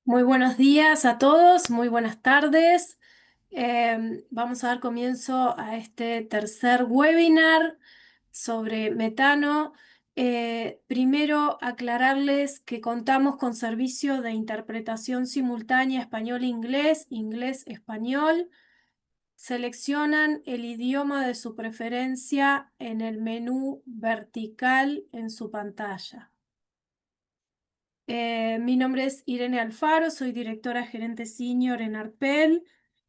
Muy buenos días a todos, muy buenas tardes. Vamos a dar comienzo a este tercer webinar sobre metano. Primero, aclararles que contamos con servicio de interpretación simultánea español-inglés, inglés-español. Seleccionan el idioma de su preferencia en el menú vertical en su pantalla. Mi nombre es Irene Alfaro, soy directora gerente senior en Arpel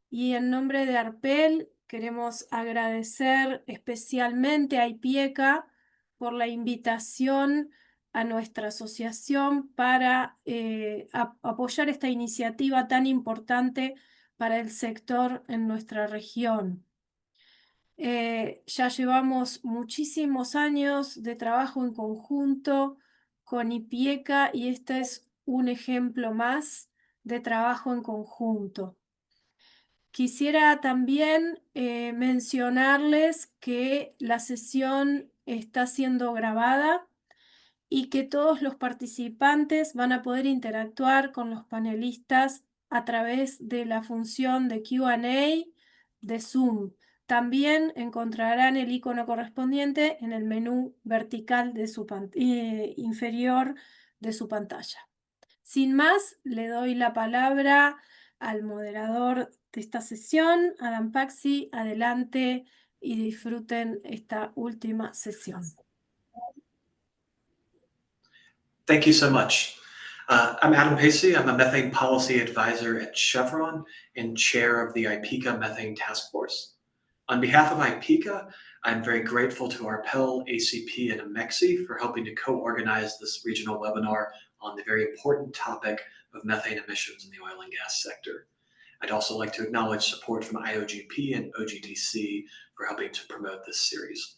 y en nombre de Arpel queremos agradecer especialmente a Ipieca por la invitación a nuestra asociación para apoyar esta iniciativa tan importante para el sector en nuestra región. Ya llevamos muchísimos años de trabajo en conjunto con Ipieca y este es un ejemplo más de trabajo en conjunto. Quisiera también mencionarles que la sesión está siendo grabada y que todos los participantes van a poder interactuar con los panelistas a través de la función de Q&A de Zoom. También encontrarán el icono correspondiente en el menú vertical de su inferior de su pantalla. Sin más, le doy la palabra al moderador de esta sesión, Adam Paxi. Adelante y disfruten esta última sesión. Thank you so much. I'm Adam Pacey. I'm a methane policy advisor at Chevron and chair of the Ipieca Methane Task Force. On behalf of Ipieca, I'm very grateful to Arpel-ACP and AMEXHI for helping to co-organize this regional webinar on the very important topic of methane emissions in the oil and gas sector. I'd also like to acknowledge support from IOGP and OGDC for helping to promote this series.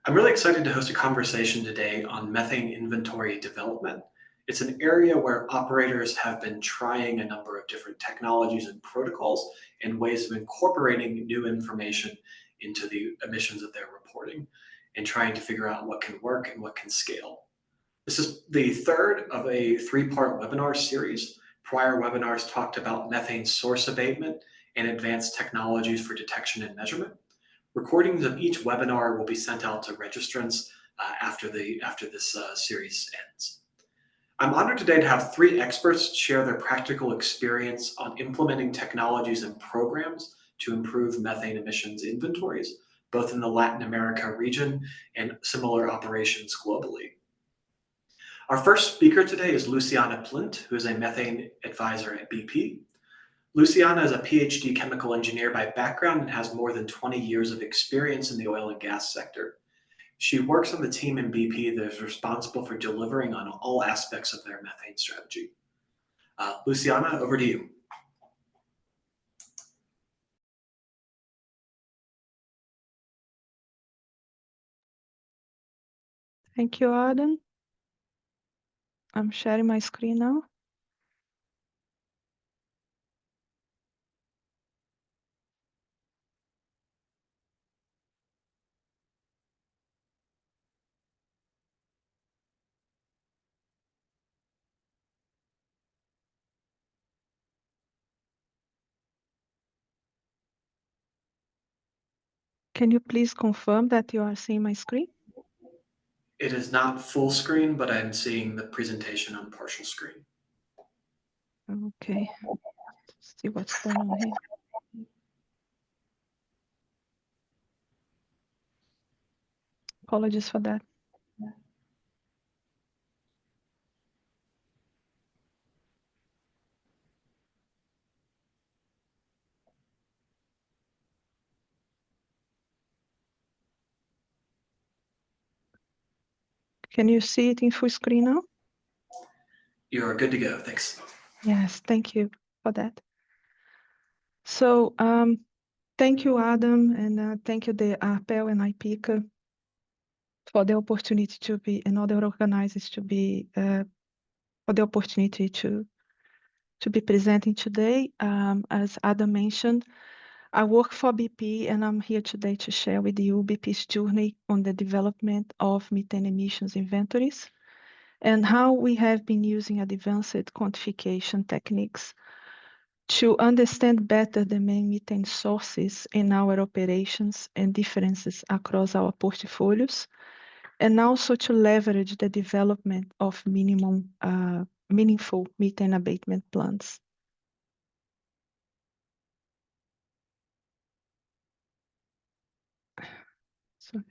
I'm really excited to host a conversation today on methane inventory development. It's an area where operators have been trying a number of different technologies and protocols and ways of incorporating new information into the emissions that they're reporting and trying to figure out what can work and what can scale. This is the third of a three-part webinar series. Prior webinars talked about methane source abatement and advanced technologies for detection and measurement. Recordings of each webinar will be sent out to registrants after this series ends. I'm honored today to have three experts share their practical experience on implementing technologies and programs to improve methane emissions inventories, both in the Latin America region and similar operations globally. Our first speaker today is Luciana Plint, who is a methane advisor at BP. Luciana is a PhD chemical engineer by background and has more than 20 years of experience in the oil and gas sector. She works on the team in BP that is responsible for delivering on all aspects of their methane strategy. Luciana, over to you. Thank you, Adam. I'm sharing my screen now. Can you please confirm that you are seeing my screen? It is not full screen, but I'm seeing the presentation on partial screen. Okay, let's see what's going on here. Apologies for that. Can you see it in full screen now? You're good to go, thanks. Yes, thank you for that. So thank you, Adam, and thank you, the Arpel and Ipieca, for the opportunity to be, and other organizers to be, for the opportunity to be presenting today. As Adam mentioned, I work for BP, and I'm here today to share with you BP's journey on the development of methane emissions inventories. and how we have been using advanced quantification techniques to understand better the main methane sources in our operations and differences across our portfolios, and also to leverage the development of meaningful methane abatement plans. Sorry.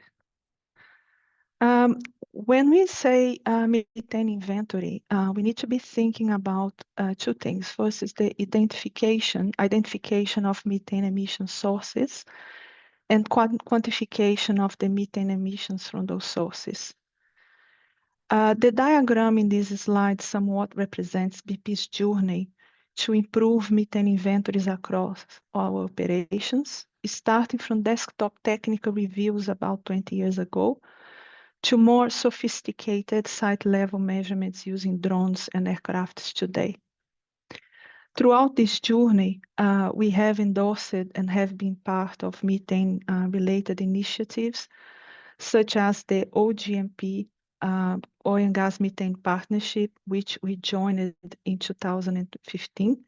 When we say methane inventory, we need to be thinking about two things. First is the identification of methane emission sources, and quantification of the methane emissions from those sources. The diagram in this slide somewhat represents BP's journey to improve methane inventories across our operations, starting from desktop technical reviews about 20 years ago, to more sophisticated site-level measurements using drones and aircrafts today. Throughout this journey, we have endorsed and have been part of methane-related initiatives, such as the OGMP Oil and Gas Methane Partnership, which we joined in 2015.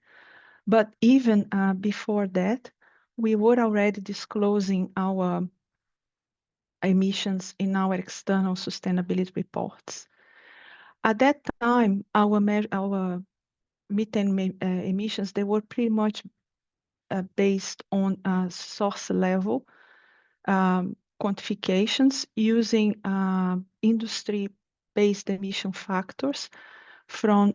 But even before that, we were already disclosing our emissions in our external sustainability reports. At that time, our methane emissions, they were pretty much based on source level quantifications using industry-based emission factors from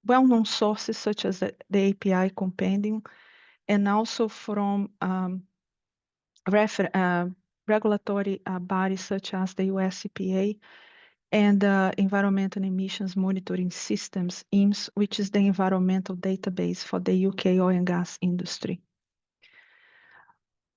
well-known sources such as the API compendium, and also from regulatory bodies such as the US EPA and Environmental Emissions Monitoring Systems, EMS, which is the environmental database for the UK oil and gas industry.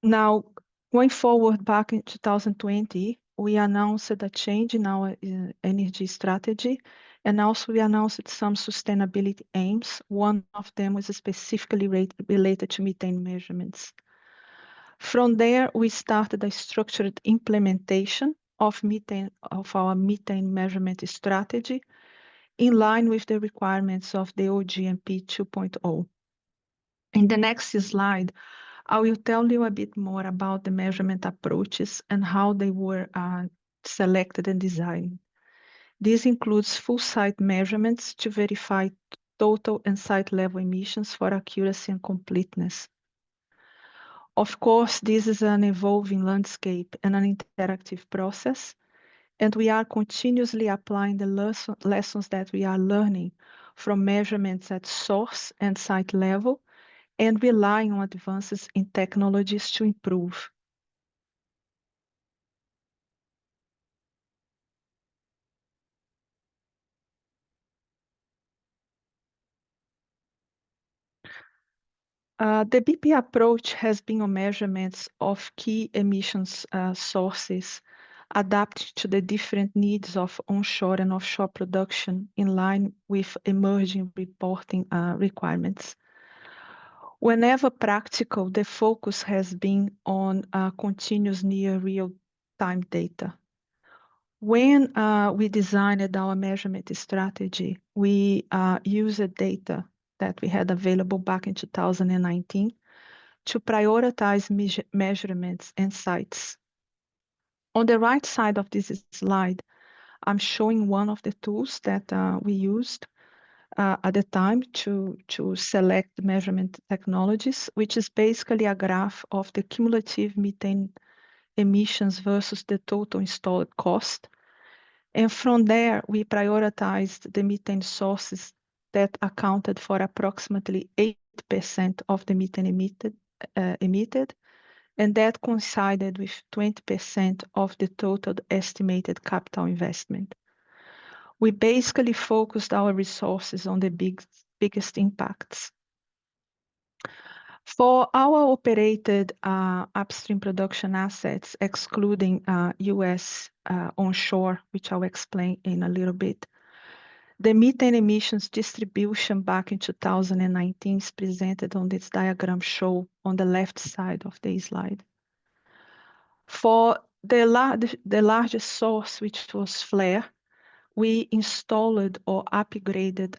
Now, going forward back in 2020, we announced a change in our energy strategy, and also we announced some sustainability aims. One of them was specifically related to methane measurements. From there, we started a structured implementation of our methane measurement strategy in line with the requirements of the OGMP 2.0. In the next slide, I will tell you a bit more about the measurement approaches and how they were selected and designed. This includes full site measurements to verify total and site level emissions for accuracy and completeness. Of course, this is an evolving landscape and an interactive process, and we are continuously applying the lessons that we are learning from measurements at source and site level, and relying on advances in technologies to improve. The BP approach has been on measurements of key emissions sources adapted to the different needs of onshore and offshore production in line with emerging reporting requirements. Whenever practical, the focus has been on continuous near real-time data. When we designed our measurement strategy, we used data that we had available back in 2019 to prioritize measurements and sites. On the right side of this slide, I'm showing one of the tools that we used at the time to select measurement technologies, which is basically a graph of the cumulative methane emissions versus the total installed cost. And from there, we prioritized the methane sources that accounted for approximately 8% of the methane emitted, and that coincided with 20% of the total estimated capital investment. We basically focused our resources on the biggest impacts. For our operated upstream production assets, excluding US onshore, which I'll explain in a little bit, the methane emissions distribution back in 2019 is presented on this diagram shown on the left side of the slide. For the largest source, which was flare, we installed or upgraded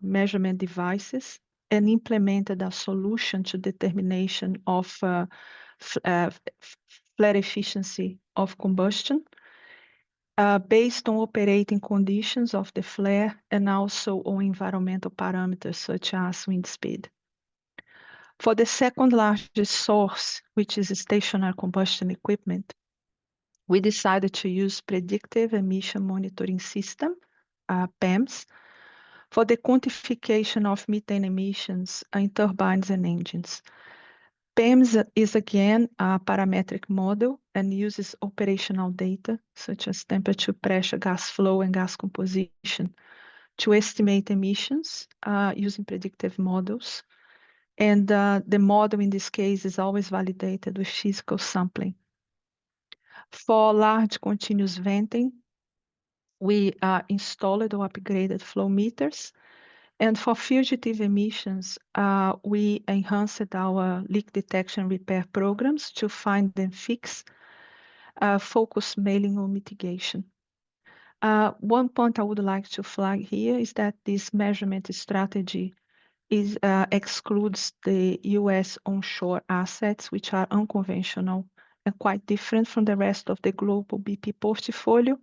measurement devices and implemented a solution to determination of flare efficiency of combustion based on operating conditions of the flare and also on environmental parameters such as wind speed. For the second largest source, which is stationary combustion equipment, we decided to use predictive emission monitoring system, PEMS, for the quantification of methane emissions in turbines and engines. PEMS is again a parametric model and uses operational data such as temperature, pressure, gas flow, and gas composition to estimate emissions using predictive models. And the model in this case is always validated with physical sampling. For large continuous venting, we installed or upgraded flow meters. And for fugitive emissions, we enhanced our leak detection repair programs to find and fix, focus mainly on mitigation. One point I would like to flag here is that this measurement strategy excludes the US onshore assets, which are unconventional and quite different from the rest of the global BP portfolio.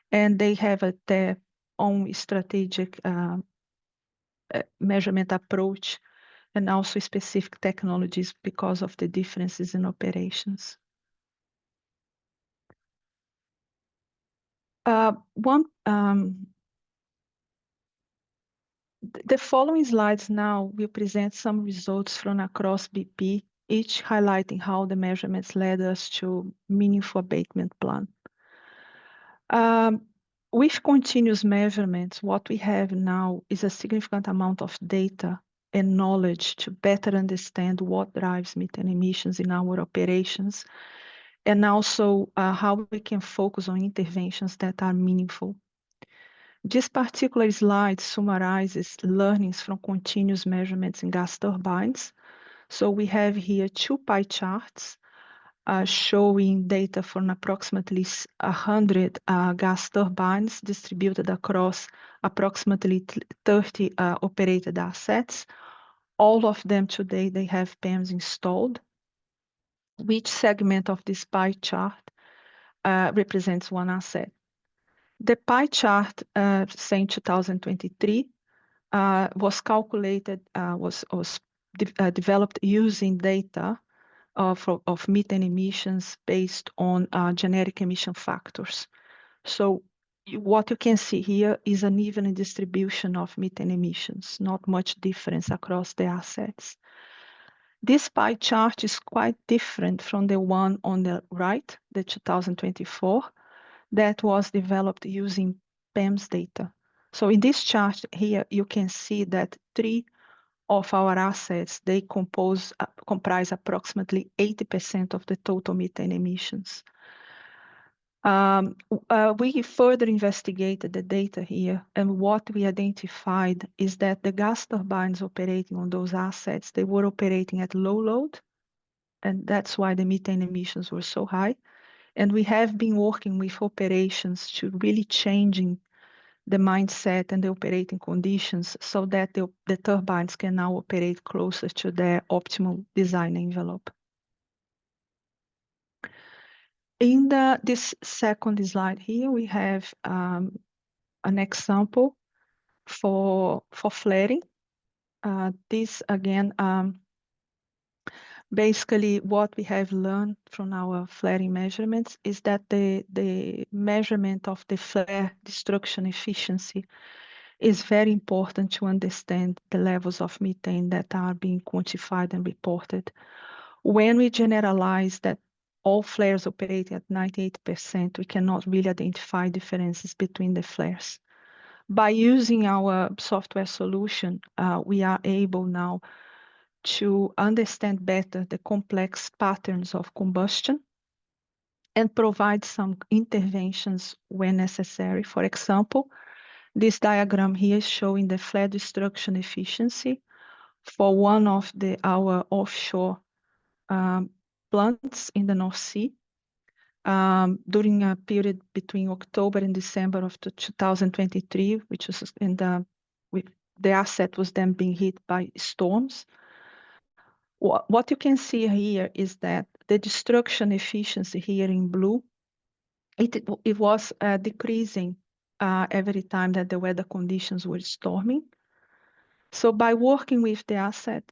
And they have their own strategic measurement approach and also specific technologies because of the differences in operations. The following slides now will present some results from across BP, each highlighting how the measurements led us to meaningful abatement plan. With continuous measurements, what we have now is a significant amount of data and knowledge to better understand what drives methane emissions in our operations, and also how we can focus on interventions that are meaningful. This particular slide summarizes learnings from continuous measurements in gas turbines. So we have here two pie charts showing data from approximately 100 gas turbines distributed across approximately 30 operated assets. All of them today, they have PEMS installed. Which segment of this pie chart represents one asset? The pie chart saying 2023 was calculated, was developed using data of methane emissions based on generic emission factors. So what you can see here is an even distribution of methane emissions, not much difference across the assets. This pie chart is quite different from the one on the right, the 2024, that was developed using PEMS data. So in this chart here, you can see that 3 of our assets, they comprise approximately 80% of the total methane emissions. We further investigated the data here, and what we identified is that the gas turbines operating on those assets, they were operating at low load, and that's why the methane emissions were so high. And we have been working with operations to really changing the mindset and the operating conditions so that the turbines can now operate closer to their optimal design envelope. In this second slide here, we have an example for flaring. This again, basically what we have learned from our flaring measurements is that the measurement of the flare destruction efficiency is very important to understand the levels of methane that are being quantified and reported. When we generalize that all flares operate at 98%, we cannot really identify differences between the flares. By using our software solution, we are able now to understand better the complex patterns of combustion and provide some interventions when necessary. For example, this diagram here is showing the flare destruction efficiency for one of our offshore plants in the North Sea. during a period between October and December of 2023, which was the asset was then being hit by storms. What you can see here is that the destruction efficiency here in blue, it was decreasing every time that the weather conditions were stormy. So by working with the asset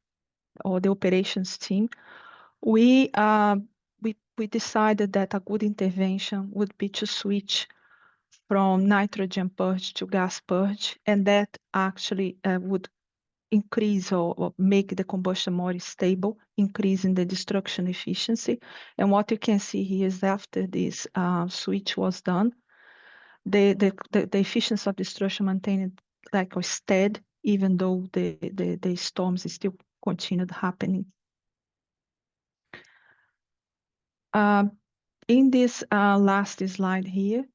or the operations team, we decided that a good intervention would be to switch from nitrogen purge to gas purge, and that actually would increase or make the combustion more stable, increasing the destruction efficiency. And what you can see here is after this switch was done, the efficiency of destruction maintained like a steady, even though the storms still continued happening. In this last slide here,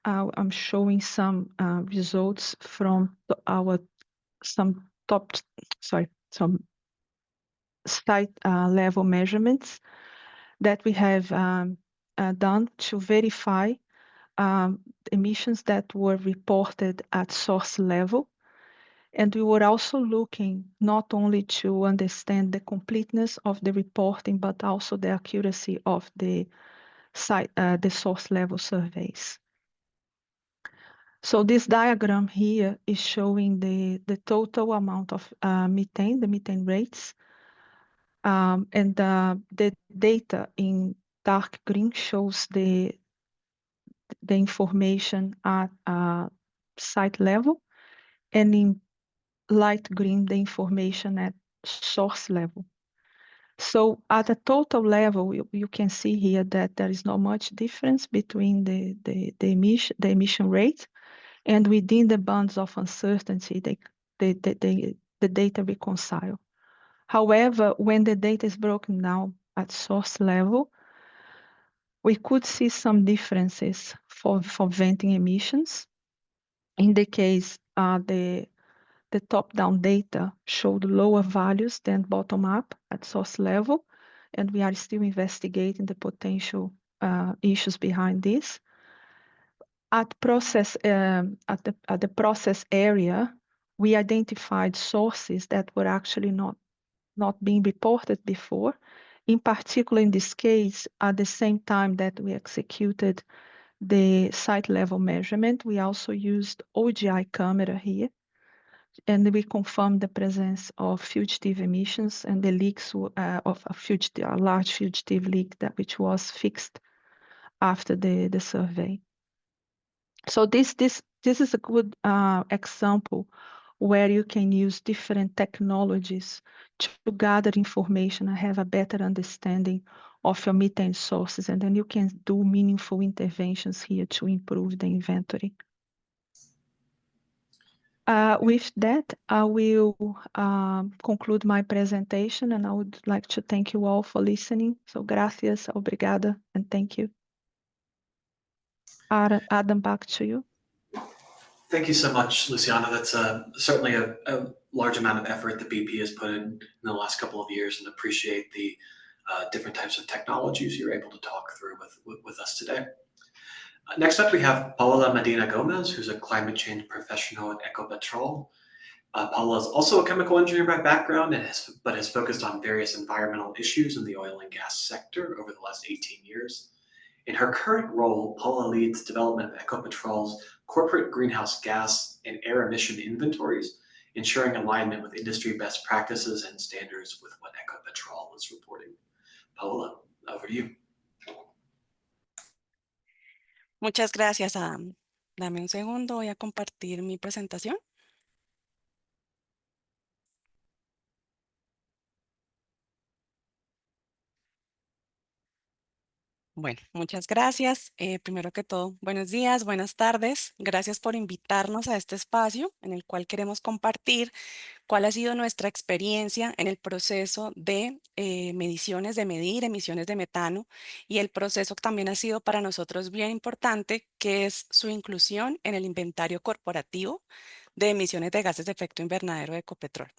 I'm showing some results from some site level measurements that we have done to verify emissions that were reported at source level. And we were also looking not only to understand the completeness of the reporting, but also the accuracy of the source level surveys. So this diagram here is showing the total amount of methane, the methane rates. And the data in dark green shows the information at site level, and in light green, the information at source level. So at a total level, you can see here that there is not much difference between the emission rate, and within the bands of uncertainty, the data reconcile. However, when the data is broken down at source level, we could see some differences for venting emissions. In the case, the top-down data showed lower values than bottom-up at source level, and we are still investigating the potential issues behind this. At the process area, we identified sources that were actually not being reported before. In particular, in this case, at the same time that we executed the site level measurement, we also used OGI camera here, and we confirmed the presence of fugitive emissions and the leaks of a large fugitive leak which was fixed after the survey. So this is a good example where you can use different technologies to gather information and have a better understanding of your methane sources, and then you can do meaningful interventions here to improve the inventory. With that, I will conclude my presentation, and I would like to thank you all for listening. So, gracias, obrigada, and thank you. Adam, back to you. Thank you so much, Luciana. That's certainly a large amount of effort that BP has put in the last couple of years, and appreciate the different types of technologies you're able to talk through with us today. Next up, we have Paula Medina Gomez, who's a climate change professional at Ecopetrol. Paula is also a chemical engineer by background, but has focused on various environmental issues in the oil and gas sector over the last 18 years. In her current role, Paula leads development of Ecopetrol's corporate greenhouse gas and air emission inventories, ensuring alignment with industry best practices and standards with what Ecopetrol is reporting. Paula, over to you. Muchas gracias, Adam. Dame un segundo, voy a compartir mi presentación. Bueno, muchas gracias. Primero que todo, buenos días, buenas tardes. Gracias por invitarnos a este espacio en el cual queremos compartir cuál ha sido nuestra experiencia en el proceso de mediciones, de medir emisiones de metano, y el proceso que también ha sido para nosotros bien importante, que es su inclusión en el inventario corporativo de emisiones de gases de efecto invernadero de Ecopetrol.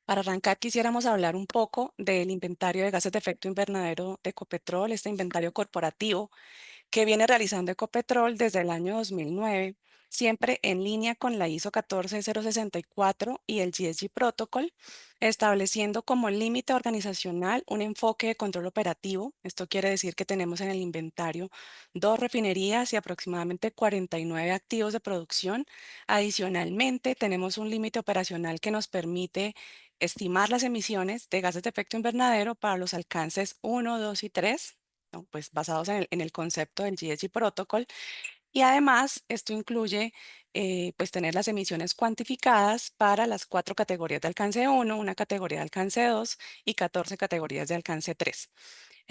Para arrancar, quisiéramos hablar un poco del inventario de gases de efecto invernadero de Ecopetrol, este inventario corporativo que viene realizando Ecopetrol desde el año 2009, siempre en línea con la ISO 14064 y el GSG Protocol, estableciendo como límite organizacional un enfoque de control operativo. Esto quiere decir que tenemos en el inventario 2 refinerías y aproximadamente 49 activos de producción. Adicionalmente, tenemos un límite operacional que nos permite estimar las emisiones de gases de efecto invernadero para los alcances 1, 2 y 3, ¿no? Pues basados en el concepto del GSG Protocol. Y además, esto incluye pues tener las emisiones cuantificadas para las 4 categorías de alcance 1, una categoría de alcance 2 y 14 categorías de alcance 3.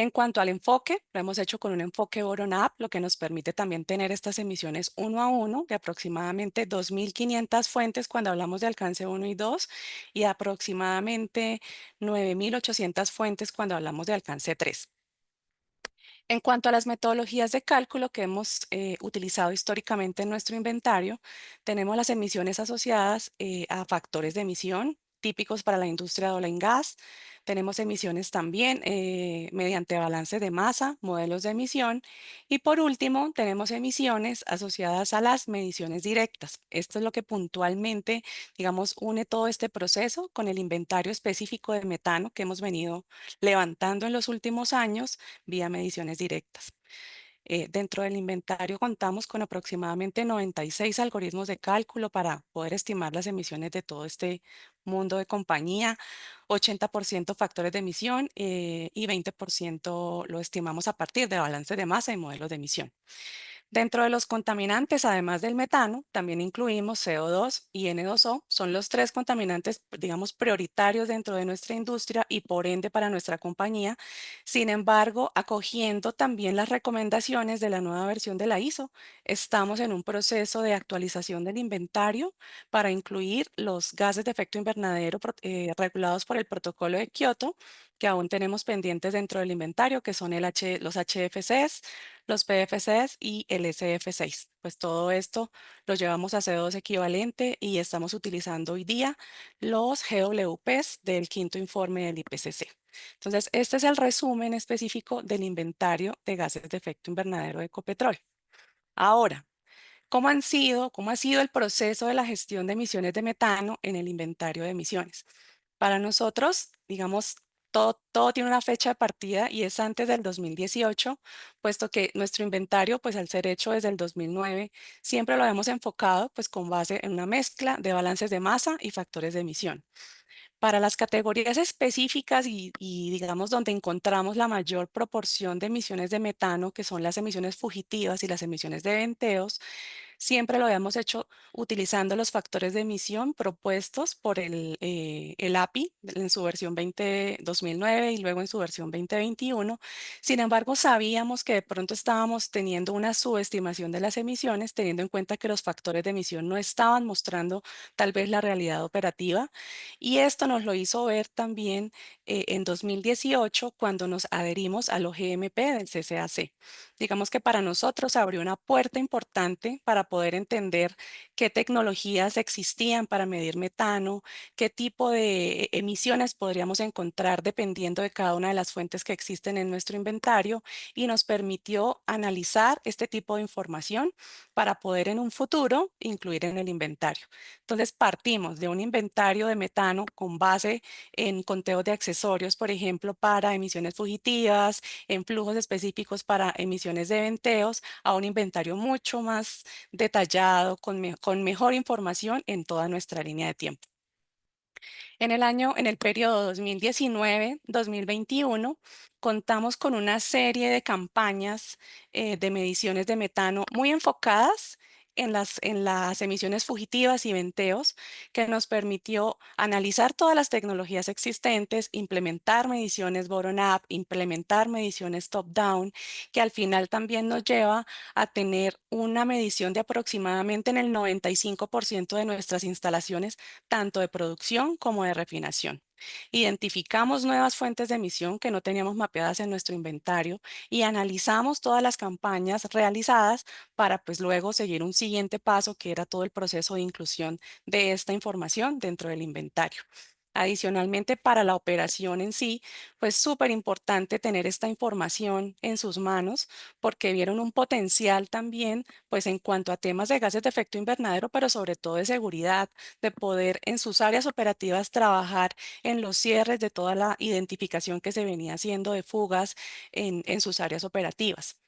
En cuanto al enfoque, lo hemos hecho con un enfoque bottom-up, lo que nos permite también tener estas emisiones uno a uno de aproximadamente 2.500 fuentes cuando hablamos de alcance 1 y 2 y aproximadamente 9.800 fuentes cuando hablamos de alcance 3. En cuanto a las metodologías de cálculo que hemos utilizado históricamente en nuestro inventario, tenemos las emisiones asociadas a factores de emisión típicos para la industria de oil and gas. Tenemos emisiones también mediante balance de masa, modelos de emisión. Y por último, tenemos emisiones asociadas a las mediciones directas. Esto es lo que puntualmente, digamos, une todo este proceso con el inventario específico de metano que hemos venido levantando en los últimos años vía mediciones directas. Dentro del inventario contamos con aproximadamente 96 algoritmos de cálculo para poder estimar las emisiones de todo este mundo de compañía, 80% factores de emisión y 20% lo estimamos a partir de balance de masa y modelos de emisión. Dentro de los contaminantes, además del metano, también incluimos CO2 y N2O. Son los 3 contaminantes, digamos, prioritarios dentro de nuestra industria y por ende para nuestra compañía. Sin embargo, acogiendo también las recomendaciones de la nueva versión de la ISO, estamos en un proceso de actualización del inventario para incluir los gases de efecto invernadero regulados por el protocolo de Kioto, que aún tenemos pendientes dentro del inventario, que son los HFCs, los PFCs y el SF6. Pues todo esto lo llevamos a CO2 equivalente y estamos utilizando hoy día los GWPs del quinto informe del IPCC. Entonces, este es el resumen específico del inventario de gases de efecto invernadero de Ecopetrol. Ahora, cómo ha sido el proceso de la gestión de emisiones de metano en el inventario de emisiones? Para nosotros, digamos, todo tiene una fecha de partida y es antes del 2018, puesto que nuestro inventario, pues al ser hecho desde el 2009, siempre lo hemos enfocado pues con base en una mezcla de balances de masa y factores de emisión. Para las categorías específicas y digamos donde encontramos la mayor proporción de emisiones de metano, que son las emisiones fugitivas y las emisiones de venteos, siempre lo habíamos hecho utilizando los factores de emisión propuestos por el API en su versión 2009 y luego en su versión 2021. Sin embargo, sabíamos que de pronto estábamos teniendo una subestimación de las emisiones, teniendo en cuenta que los factores de emisión no estaban mostrando tal vez la realidad operativa. Y esto nos lo hizo ver también en 2018 cuando nos adherimos al OGMP del CCAC. Digamos que para nosotros abrió una puerta importante para poder entender qué tecnologías existían para medir metano, qué tipo de emisiones podríamos encontrar dependiendo de cada una de las fuentes que existen en nuestro inventario y nos permitió analizar este tipo de información para poder en un futuro incluir en el inventario. Entonces partimos de un inventario de metano con base en conteo de accesorios, por ejemplo, para emisiones fugitivas, en flujos específicos para emisiones de venteos, a un inventario mucho más detallado, con mejor información en toda nuestra línea de tiempo. En el periodo 2019-2021, contamos con una serie de campañas de mediciones de metano muy enfocadas en las emisiones fugitivas y venteos, que nos permitió analizar todas las tecnologías existentes, implementar mediciones bottom-up, implementar mediciones top-down, que al final también nos lleva a tener una medición de aproximadamente en el 95% de nuestras instalaciones tanto de producción como de refinación. Identificamos nuevas fuentes de emisión que no teníamos mapeadas en nuestro inventario y analizamos todas las campañas realizadas para pues luego seguir un siguiente paso que era todo el proceso de inclusión de esta información dentro del inventario. Adicionalmente, para la operación en sí, pues súper importante tener esta información en sus manos porque vieron un potencial también, pues en cuanto a temas de gases de efecto invernadero, pero sobre todo de seguridad, de poder en sus áreas operativas trabajar en los cierres de toda la identificación que se venía haciendo de fugas en sus áreas operativas.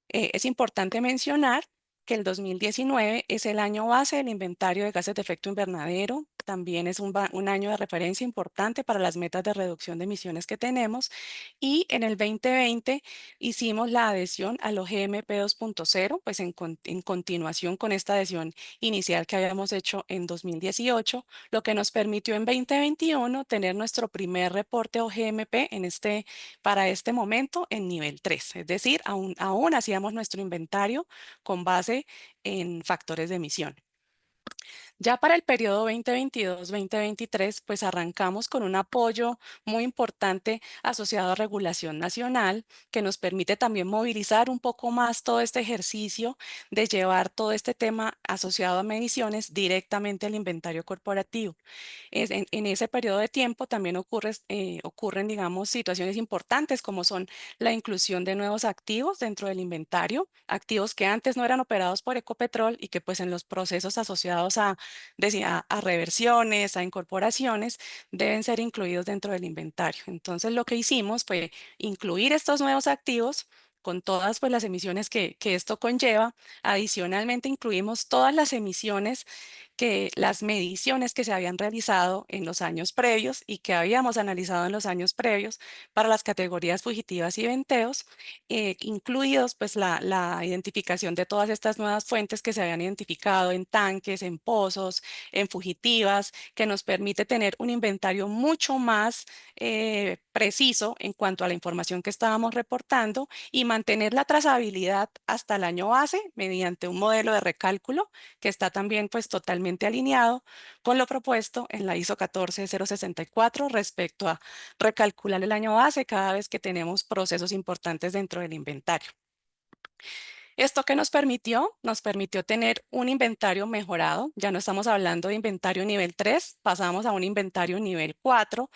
Es importante mencionar que el 2019 es el año base del inventario de gases de efecto invernadero. También es un año de referencia importante para las metas de reducción de emisiones que tenemos. Y en el 2020 hicimos la adhesión a los GMP 2.0, pues en continuación con esta adhesión inicial que habíamos hecho en 2018, lo que nos permitió en 2021 tener nuestro primer reporte OGMP para este momento en nivel 3, es decir, aún hacíamos nuestro inventario con base en factores de emisión. Ya para el periodo 2022-2023, pues arrancamos con un apoyo muy importante asociado a regulación nacional que nos permite también movilizar un poco más todo este ejercicio de llevar todo este tema asociado a mediciones directamente al inventario corporativo. En ese periodo de tiempo también ocurren, digamos, situaciones importantes como son la inclusión de nuevos activos dentro del inventario, activos que antes no eran operados por Ecopetrol y que pues en los procesos asociados a reversiones, a incorporaciones, deben ser incluidos dentro del inventario. Entonces lo que hicimos fue incluir estos nuevos activos con todas pues, las emisiones que esto conlleva. Adicionalmente incluimos todas las mediciones que se habían realizado en los años previos y que habíamos analizado en los años previos para las categorías fugitivas y venteos, incluidos pues la identificación de todas estas nuevas fuentes que se habían identificado en tanques, en pozos, en fugitivas, que nos permite tener un inventario mucho más preciso en cuanto a la información que estábamos reportando y mantener la trazabilidad hasta el año base mediante un modelo de recálculo que está también pues totalmente alineado con lo propuesto en la ISO 14064 respecto a recalcular el año base cada vez que tenemos procesos importantes dentro del inventario. ¿Esto qué nos permitió? Nos permitió tener un inventario mejorado. Ya no estamos hablando de inventario nivel 3, pasamos a un inventario nivel 4.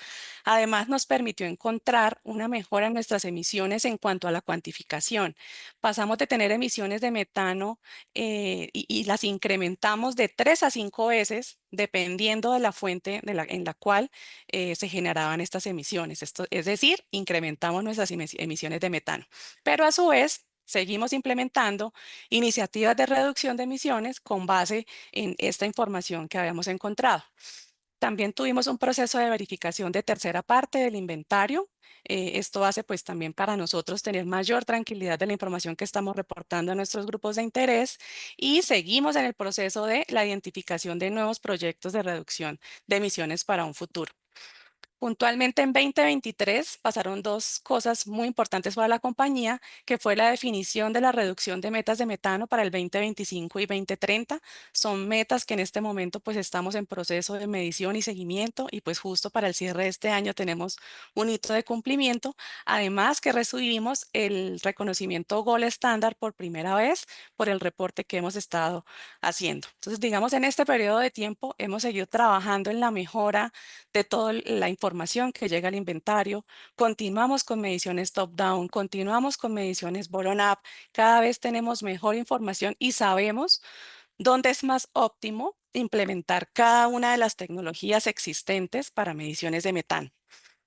Además, nos permitió encontrar una mejora en nuestras emisiones en cuanto a la cuantificación. Pasamos de tener emisiones de metano y las incrementamos de 3 a 5 veces dependiendo de la fuente en la cual se generaban estas emisiones. Es decir, incrementamos nuestras emisiones de metano. Pero a su vez, seguimos implementando iniciativas de reducción de emisiones con base en esta información que habíamos encontrado. También tuvimos un proceso de verificación de tercera parte del inventario. Esto hace pues también para nosotros tener mayor tranquilidad de la información que estamos reportando a nuestros grupos de interés y seguimos en el proceso de la identificación de nuevos proyectos de reducción de emisiones para un futuro. Puntualmente en 2023 pasaron dos cosas muy importantes para la compañía, que fue la definición de la reducción de metas de metano para el 2025 y 2030. Son metas que en este momento pues estamos en proceso de medición y seguimiento y pues justo para el cierre de este año tenemos un hito de cumplimiento. Además que recibimos el reconocimiento Gold Standard por primera vez por el reporte que hemos estado haciendo. Entonces, digamos, en este periodo de tiempo hemos seguido trabajando en la mejora de toda la información que llega al inventario. Continuamos con mediciones top-down, continuamos con mediciones bottom-up. Cada vez tenemos mejor información y sabemos dónde es más óptimo implementar cada una de las tecnologías existentes para mediciones de metano.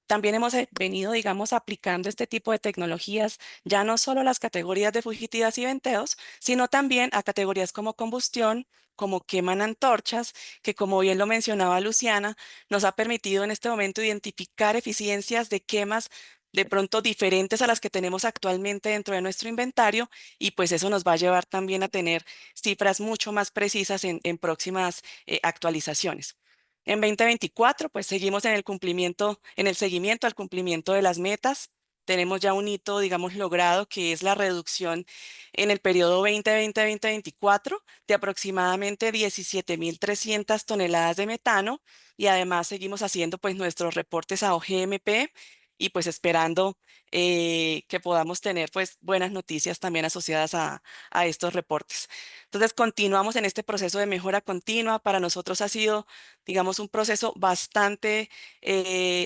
También hemos venido, digamos, aplicando este tipo de tecnologías ya no solo a las categorías de fugitivas y venteos, sino también a categorías como combustión, como queman antorchas, que como bien lo mencionaba Luciana, nos ha permitido en este momento identificar eficiencias de quemas de pronto diferentes a las que tenemos actualmente dentro de nuestro inventario y pues eso nos va a llevar también a tener cifras mucho más precisas en próximas actualizaciones. En 2024, pues seguimos en el cumplimiento, en el seguimiento al cumplimiento de las metas. Tenemos ya un hito, digamos, logrado, que es la reducción en el periodo 2020-2024 de aproximadamente 17.300 toneladas de metano y además seguimos haciendo pues nuestros reportes a OGMP y pues esperando que podamos tener pues buenas noticias también asociadas a estos reportes. Entonces continuamos en este proceso de mejora continua. Para nosotros ha sido, digamos, un proceso bastante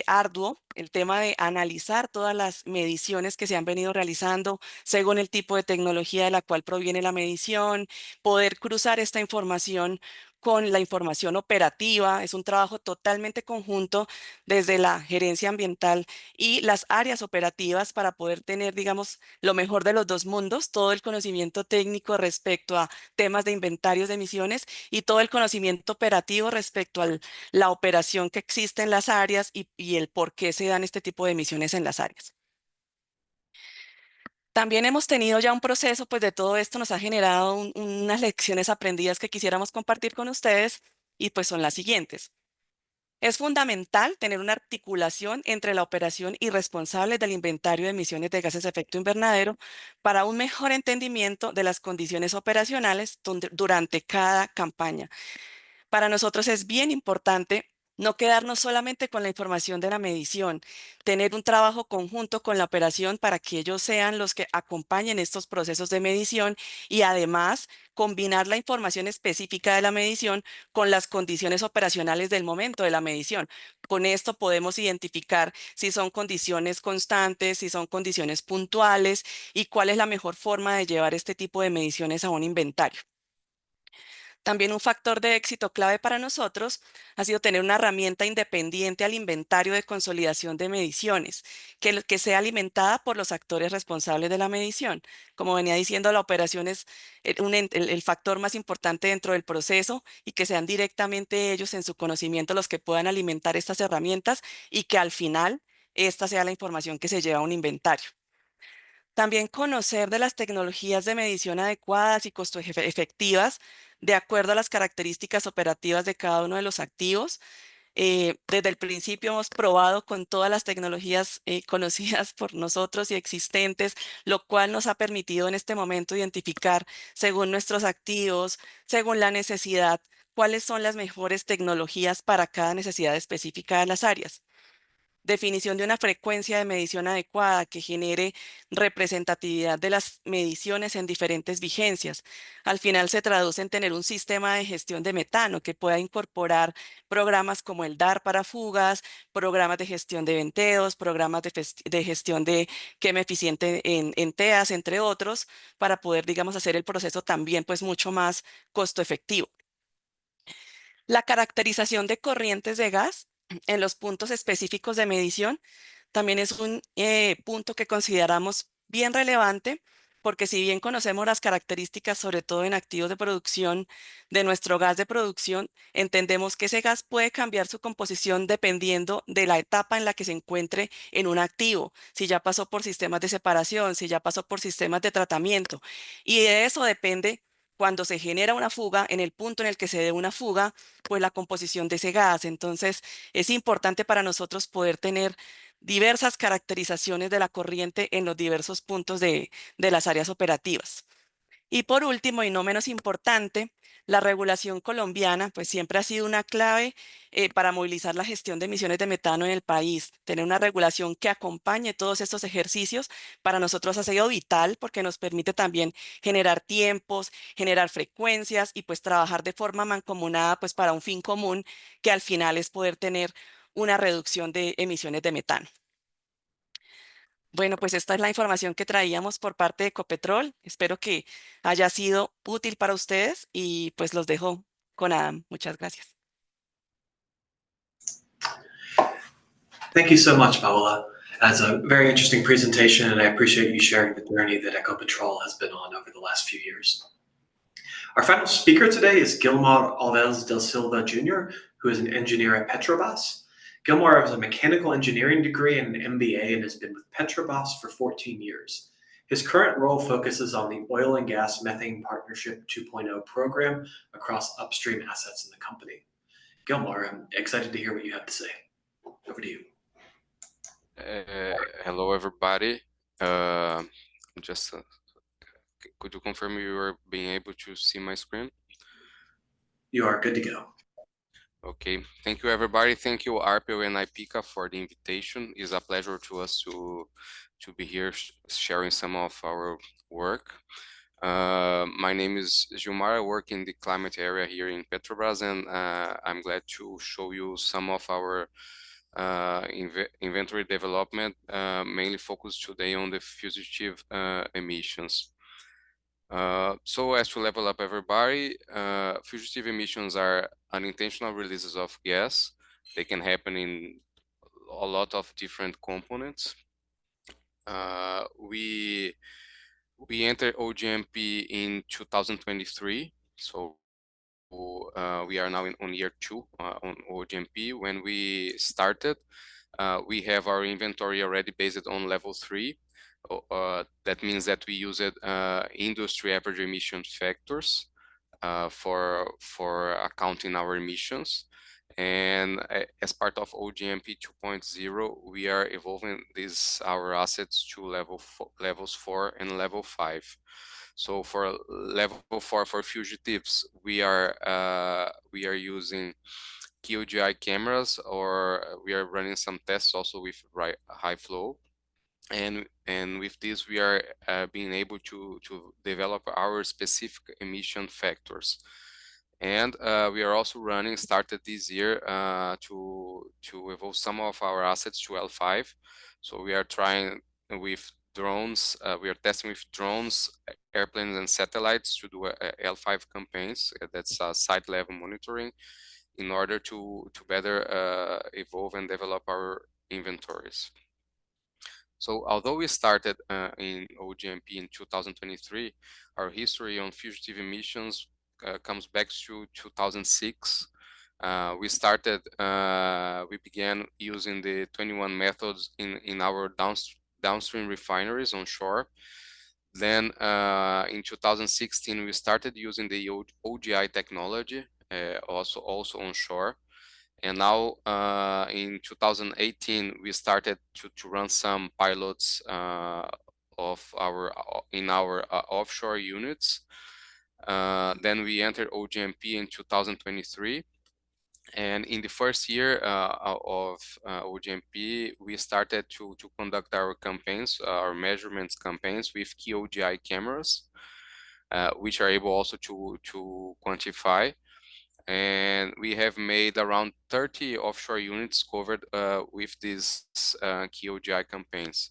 arduo, el tema de analizar todas las mediciones que se han venido realizando según el tipo de tecnología de la cual proviene la medición, poder cruzar esta información con la información operativa. Es un trabajo totalmente conjunto desde la gerencia ambiental y las áreas operativas para poder tener, digamos, lo mejor de los dos mundos, todo el conocimiento técnico respecto a temas de inventarios de emisiones y todo el conocimiento operativo respecto a la operación que existe en las áreas y el por qué se dan este tipo de emisiones en las áreas. También hemos tenido ya un proceso, pues de todo esto nos ha generado unas lecciones aprendidas que quisiéramos compartir con ustedes y pues son las siguientes. Es fundamental tener una articulación entre la operación y responsables del inventario de emisiones de gases de efecto invernadero para un mejor entendimiento de las condiciones operacionales durante cada campaña. Para nosotros es bien importante no quedarnos solamente con la información de la medición, tener un trabajo conjunto con la operación para que ellos sean los que acompañen estos procesos de medición y además combinar la información específica de la medición con las condiciones operacionales del momento de la medición. Con esto podemos identificar si son condiciones constantes, si son condiciones puntuales y cuál es la mejor forma de llevar este tipo de mediciones a un inventario. También un factor de éxito clave para nosotros ha sido tener una herramienta independiente al inventario de consolidación de mediciones, que sea alimentada por los actores responsables de la medición. Como venía diciendo, la operación es el factor más importante dentro del proceso y que sean directamente ellos en su conocimiento los que puedan alimentar estas herramientas y que al final esta sea la información que se lleva a un inventario. También conocer de las tecnologías de medición adecuadas y costo efectivas de acuerdo a las características operativas de cada uno de los activos. Desde el principio hemos probado con todas las tecnologías conocidas por nosotros y existentes, lo cual nos ha permitido en este momento identificar según nuestros activos, según la necesidad, cuáles son las mejores tecnologías para cada necesidad específica de las áreas. Definición de una frecuencia de medición adecuada que genere representatividad de las mediciones en diferentes vigencias. Al final se traduce en tener un sistema de gestión de metano que pueda incorporar programas como el DAR para fugas, programas de gestión de venteos, programas de gestión de quema eficiente en TEAS, entre otros, para poder, digamos, hacer el proceso también pues mucho más costo efectivo. La caracterización de corrientes de gas en los puntos específicos de medición también es un punto que consideramos bien relevante porque si bien conocemos las características, sobre todo en activos de producción, de nuestro gas de producción, entendemos que ese gas puede cambiar su composición dependiendo de la etapa en la que se encuentre en un activo, si ya pasó por sistemas de separación, si ya pasó por sistemas de tratamiento. Y de eso depende cuando se genera una fuga, en el punto en el que se dé una fuga, pues la composición de ese gas. Entonces, es importante para nosotros poder tener diversas caracterizaciones de la corriente en los diversos puntos de las áreas operativas. Y por último, y no menos importante, la regulación colombiana, pues siempre ha sido una clave para movilizar la gestión de emisiones de metano en el país. Tener una regulación que acompañe todos estos ejercicios para nosotros ha sido vital porque nos permite también generar tiempos, generar frecuencias y pues trabajar de forma mancomunada pues para un fin común que al final es poder tener una reducción de emisiones de metano. Bueno, pues esta es la información que traíamos por parte de Ecopetrol. Espero que haya sido útil para ustedes y pues los dejo con Adam. Muchas gracias. Thank you so much, Paola. That's a very interesting presentation, and I appreciate you sharing the journey that Ecopetrol has been on over the last few years. Our final speaker today is Gilmar Alves del Silva Jr., who is an engineer at Petrobras. Gilmar has a mechanical engineering degree and an MBA and has been with Petrobras for 14 years. His current role focuses on the Oil and Gas Methane Partnership 2.0 program across upstream assets in the company. Gilmar, I'm excited to hear what you have to say. Over to you. Hello, everybody. Just could you confirm you are being able to see my screen? You are good to go. Okay, thank you everybody. Thank you Arpel and Ipieca for the invitation. It's a pleasure to us to be here sharing some of our work. My name is Gilmar. I work in the climate area here in Petrobras, and I'm glad to show you some of our inventory development, mainly focused today on the fugitive emissions. So as to level up everybody, fugitive emissions are unintentional releases of gas. They can happen in a lot of different components. We entered OGMP in 2023, so we are now on year 2 on OGMP. When we started, we have our inventory already based on level 3. That means that we used industry average emission factors for accounting our emissions. And as part of OGMP 2.0, we are evolving our assets to levels 4 and level 5. So for level 4 for fugitives, we are using QGI cameras, or we are running some tests also with high flow. And with this, we are being able to develop our specific emission factors. And we are also started this year to evolve some of our assets to L5. So we are trying with drones, we are testing with drones, airplanes, and satellites to do L5 campaigns. That's site level monitoring, in order to better evolve and develop our inventories. So although we started in OGMP in 2023, our history on fugitive emissions comes back to 2006. We began using the 21 methods in our downstream refineries on shore. Then in 2016, we started using the OGI technology, also on shore. And now in 2018, we started to run some pilots in our offshore units. Then we entered OGMP in 2023. And in the first year of OGMP, we started to conduct our campaigns, our measurements campaigns with key OGI cameras, which are able also to quantify. And we have made around 30 offshore units covered with these key OGI campaigns.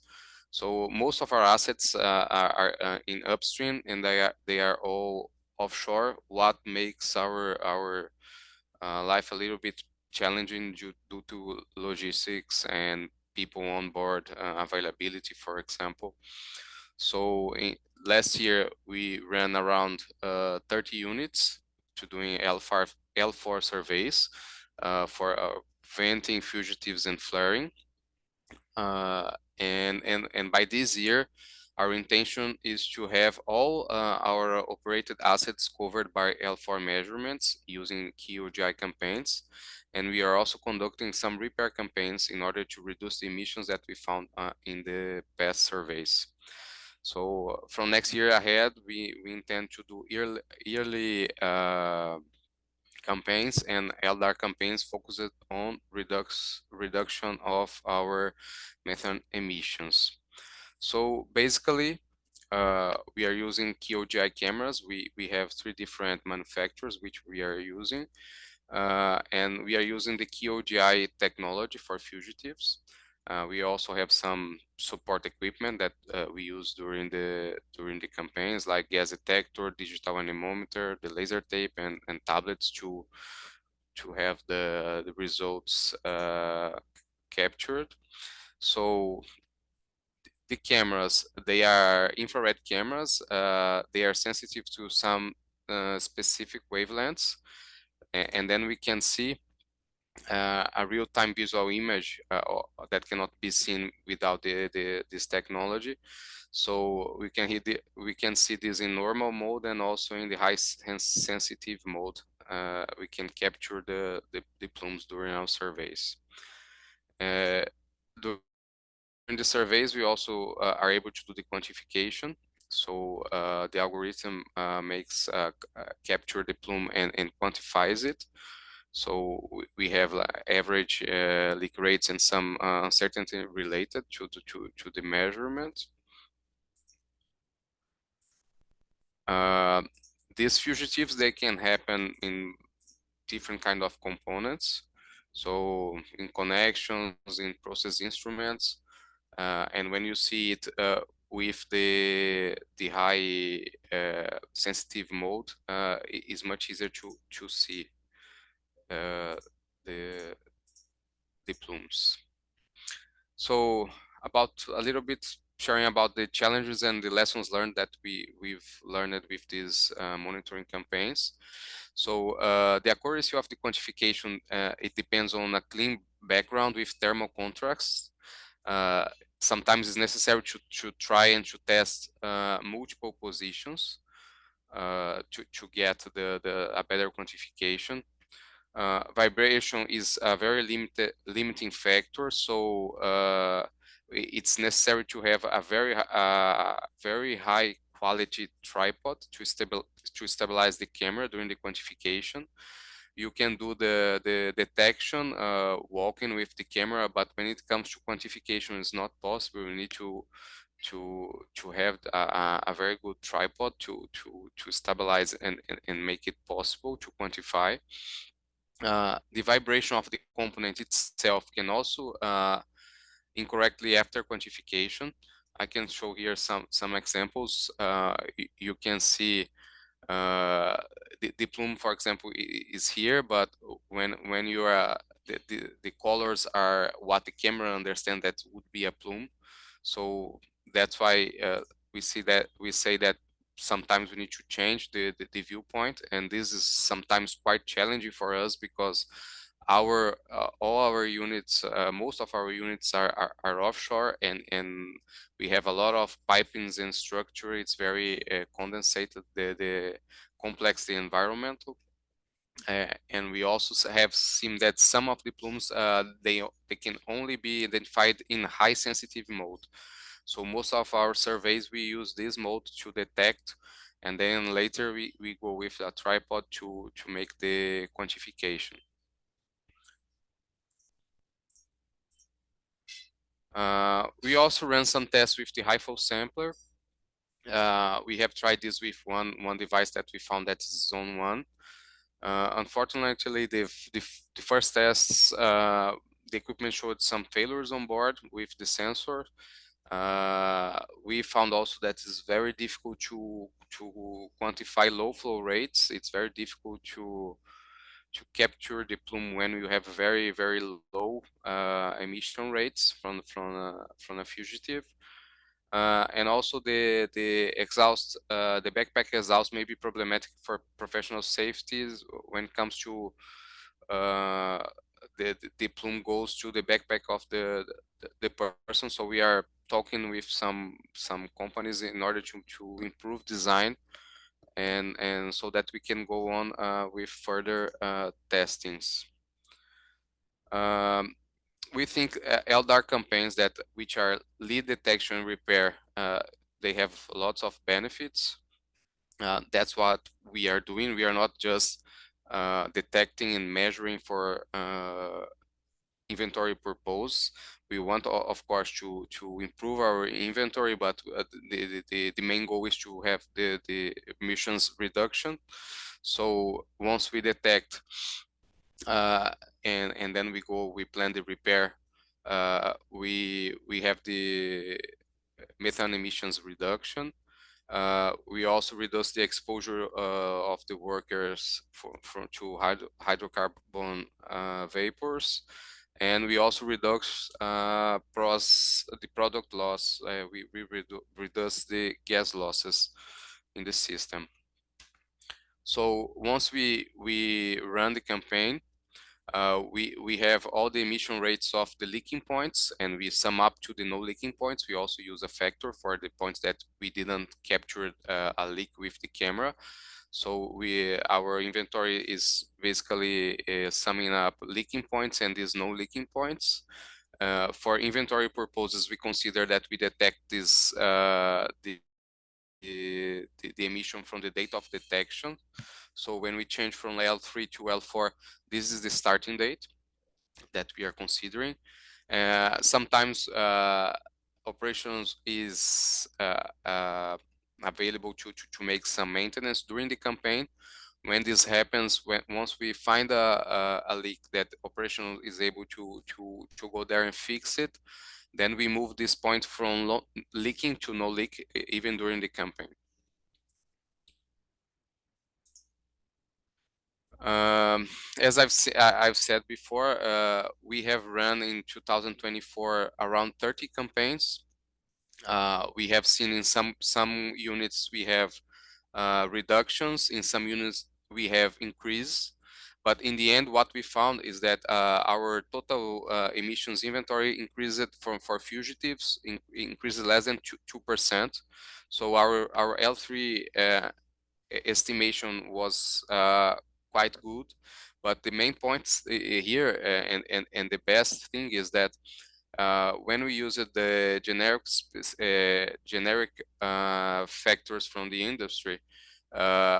So most of our assets are in upstream, and they are all offshore. What makes our life a little bit challenging due to logistics and people on board availability, for example. So last year we ran around 30 units to doing L4 surveys for venting, fugitives, and flaring. And by this year, our intention is to have all our operated assets covered by L4 measurements using key OGI campaigns. And we are also conducting some repair campaigns in order to reduce the emissions that we found in the past surveys. So from next year ahead, we intend to do yearly campaigns and LDAR campaigns focused on reduction of our methane emissions. So basically, we are using key OGI cameras. We have 3 different manufacturers which we are using, and we are using the key OGI technology for fugitives. We also have some support equipment that we use during the campaigns, like gas detector, digital anemometer, the laser tape, and tablets to have the results captured. So the cameras, they are infrared cameras. They are sensitive to some specific wavelengths, and then we can see a real-time visual image that cannot be seen without this technology. So we can see this in normal mode and also in the high sensitive mode. We can capture the plumes during our surveys. During the surveys, we also are able to do the quantification. So the algorithm makes capture the plume and quantifies it. So we have average leak rates and some uncertainty related to the measurement. These fugitives, they can happen in different kind of components. So in connections, in process instruments, and when you see it with the high sensitive mode, it is much easier to see the plumes. So about a little bit sharing about the challenges and the lessons learned that we've learned with these monitoring campaigns. So the accuracy of the quantification, it depends on a clean background with thermal contrast. Sometimes it's necessary to try and to test multiple positions to get a better quantification. Vibration is a very limiting factor, so it's necessary to have a very high quality tripod to stabilize the camera during the quantification. You can do the detection walking with the camera, but when it comes to quantification, it's not possible. You need to have a very good tripod to stabilize and make it possible to quantify. The vibration of the component itself can also incorrectly after quantification. I can show here some examples. You can see the plume, for example, is here, but when you are the colors are what the camera understands that would be a plume. So that's why we say that sometimes we need to change the viewpoint, and this is sometimes quite challenging for us because our all our units, most of our units are offshore, and we have a lot of pipings and structure. It's very condensated, the complex, the environmental. And we also have seen that some of the plumes they can only be identified in high sensitive mode. So most of our surveys we use this mode to detect, and then later we go with a tripod to make the quantification. We also ran some tests with the high-flow sampler. We have tried this with one device that we found that is zone 1. Unfortunately, the first tests, the equipment showed some failures on board with the sensor. We found also that it's very difficult to quantify low flow rates. It's very difficult to capture the plume when you have very low emission rates from a fugitive. And also the exhaust, the backpack exhaust may be problematic for professional safeties when it comes to the plume goes to the backpack of the person. So we are talking with some companies in order to improve design and so that we can go on with further testings. We think LDAR campaigns which are lead detection and repair, they have lots of benefits. That's what we are doing. We are not just detecting and measuring for inventory purpose. We want, of course, to improve our inventory, but the main goal is to have the emissions reduction. So once we detect and then we plan the repair, we have the methane emissions reduction. We also reduce the exposure of the workers to hydrocarbon vapors, and we also reduce the product loss. We reduce the gas losses in the system. So once we run the campaign, we have all the emission rates of the leaking points, and we sum up to the no leaking points. We also use a factor for the points that we didn't capture a leak with the camera. So our inventory is basically summing up leaking points and these no leaking points. For inventory purposes, we consider that we detect this the emission from the date of detection. So when we change from L3 to L4, this is the starting date that we are considering. Sometimes operations is available to make some maintenance during the campaign. When this happens, once we find a leak that operation is able to go there and fix it, then we move this point from leaking to no leak even during the campaign. As I've said before, we have run in 2024 around 30 campaigns. We have seen in some units we have reductions, in some units we have increase, but in the end what we found is that our total emissions inventory increased for fugitives increased less than 2%. So our L3 estimation was quite good, but the main points here and the best thing is that when we used the generic factors from the industry,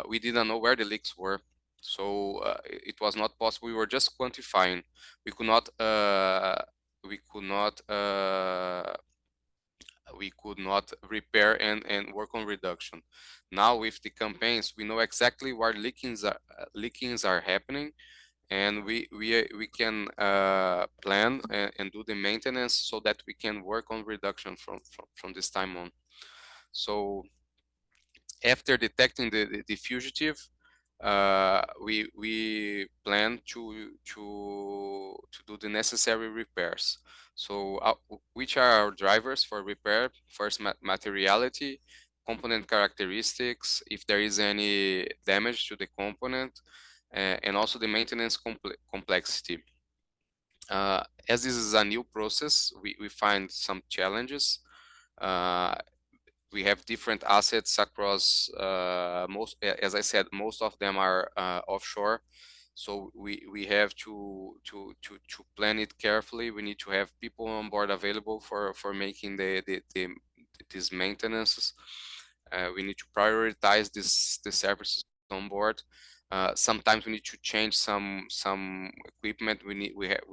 we didn't know where the leaks were. So it was not possible. We were just quantifying. We could not repair and work on reduction. Now with the campaigns, we know exactly where leakings are happening, and we can plan and do the maintenance so that we can work on reduction from this time on. So after detecting the fugitive, we plan to do the necessary repairs. So which are our drivers for repair? First, materiality, component characteristics, if there is any damage to the component, and also the maintenance complexity. As this is a new process, we find some challenges. We have different assets across as I said, most of them are offshore. So we have to plan it carefully. We need to have people on board available for making these maintenances. We need to prioritize the services on board. Sometimes we need to change some equipment. We